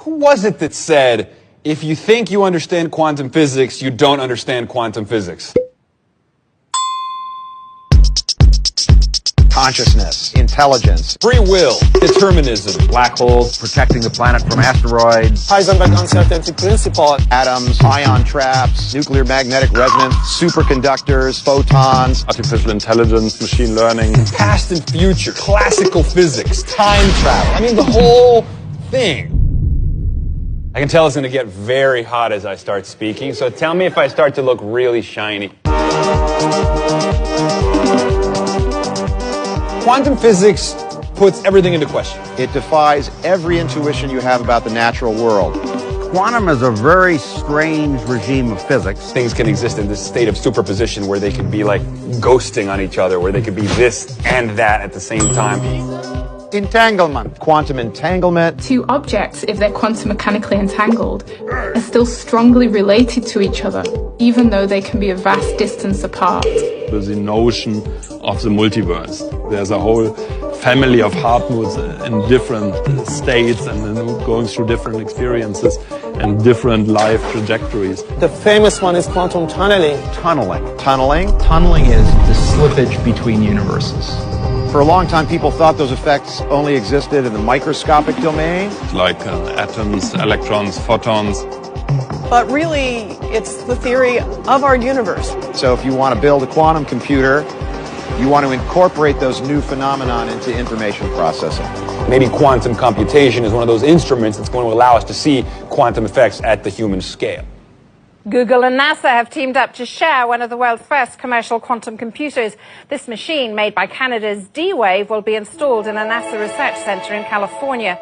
Who was it that said, if you think you understand quantum physics, you don't understand quantum physics? Consciousness, intelligence, Free will, determinism, black holes, protecting the planet from asteroids, Heisenberg uncertainty principle, atoms, ion traps, nuclear magnetic resonance, superconductors, photons, artificial intelligence, machine learning, past and future, classical physics, time travel. I mean, the whole thing. I can tell it's going to get very hot as I start speaking, so tell me if I start to look really shiny. Quantum physics puts everything into question. it defies every intuition you have about the natural world. Quantum is a very strange regime of physics. Things can exist in this state of superposition where they could be like ghosting on each other, where they could be this and that at the same time. Entanglement. Quantum entanglement. Two objects, if they're quantum mechanically entangled, are still strongly related to each other, even though they can be a vast distance apart. The notion of the multiverse. There's a whole family of Hartmuts in different states and going through different experiences and different life trajectories. The famous one is quantum tunneling. Tunneling. Tunneling is the slippage between universes. For a long time, people thought those effects only existed in the microscopic domain. Like atoms, electrons, photons. But really, it's the theory of our universe. So if you want to build a quantum computer, you want to incorporate those new phenomenon into information processing. Maybe quantum computation is one of those instruments that's going to allow us to see quantum effects at the human scale. Google and NASA have teamed up to share one of the world's first commercial quantum computers. This machine, made by Canada's D-Wave, will be installed in a NASA research center in California.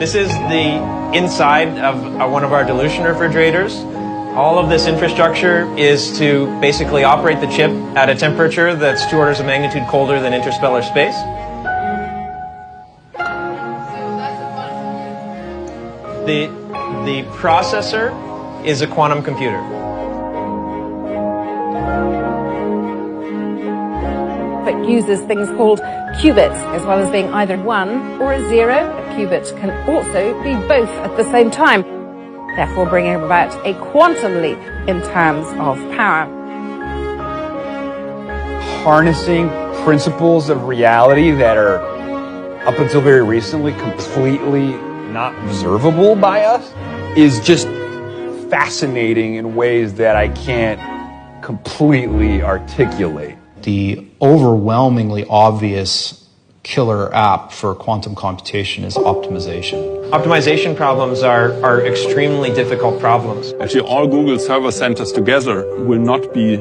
This is the inside of one of our dilution refrigerators. All of this infrastructure is to basically operate the chip at a temperature that's 2 orders of magnitude colder than interstellar space. The processor is a quantum computer. It uses things called qubits, as well as being either 1 or a 0. A qubit can also be both at the same time, therefore bringing about a quantum leap in terms of power. Harnessing principles of reality that are, up until very recently, completely not observable by us is just fascinating in ways that I can't completely articulate. The overwhelmingly obvious killer app for quantum computation is optimization. Optimization problems are extremely difficult problems. Actually, all Google server centers together will not be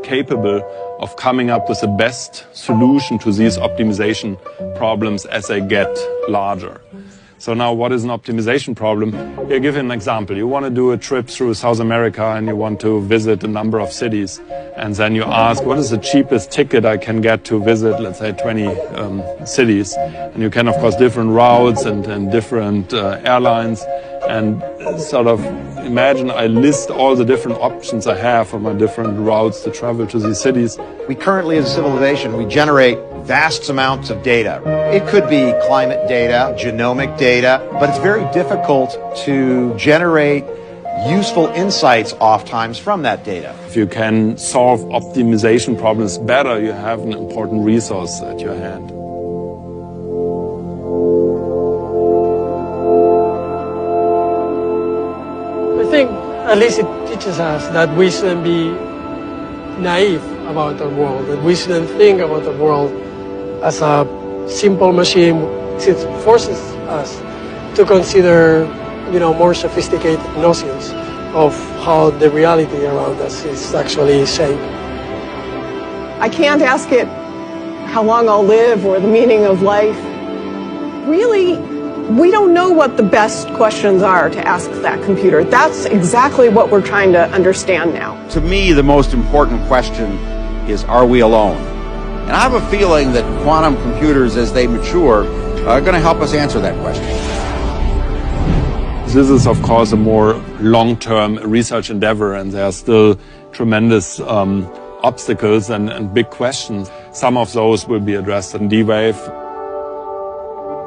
capable of coming up with the best solution to these optimization problems as they get larger. So now, what is an optimization problem? Here, give you an example. You want to do a trip through South America and you want to visit a number of cities. And then you ask, what is the cheapest ticket I can get to visit, let's say, 20 cities? And you can, of course, different routes and different airlines. And sort of imagine I list all the different options I have for my different routes to travel to these cities. We currently, as a civilization, we generate vast amounts of data. It could be climate data, genomic data, but it's very difficult to generate useful insights oftentimes from that data. If you can solve optimization problems better, you have an important resource at your hand. I think at least it teaches us that we shouldn't be naive about the world, that we shouldn't think about the world as a simple machine. It forces us to consider, more sophisticated notions of how the reality around us is actually shaped. I can't ask it how long I'll live or the meaning of life. Really, we don't know what the best questions are to ask that computer. That's exactly what we're trying to understand now. To me, the most important question is, are we alone? And I have a feeling that quantum computers, as they mature, are going to help us answer that question. This is, of course, a more long-term research endeavor, and there are still tremendous obstacles and big questions. Some of those will be addressed in D-Wave,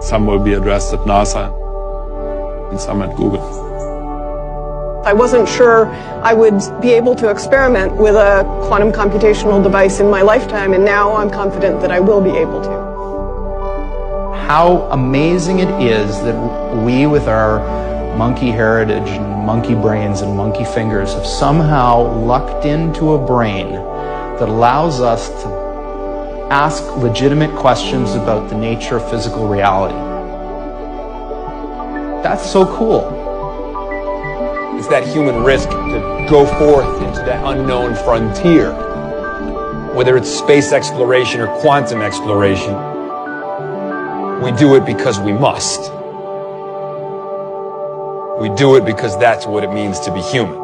some will be addressed at NASA, and some at Google. I wasn't sure I would be able to experiment with a quantum computational device in my lifetime, and now I'm confident that I will be able to. How amazing it is that we, with our monkey heritage and monkey brains and monkey fingers, have somehow lucked into a brain that allows us to ask legitimate questions about the nature of physical reality. That's so cool. It's that human risk to go forth into that unknown frontier. Whether it's space exploration or quantum exploration, we do it because we must. We do it because that's what it means to be human.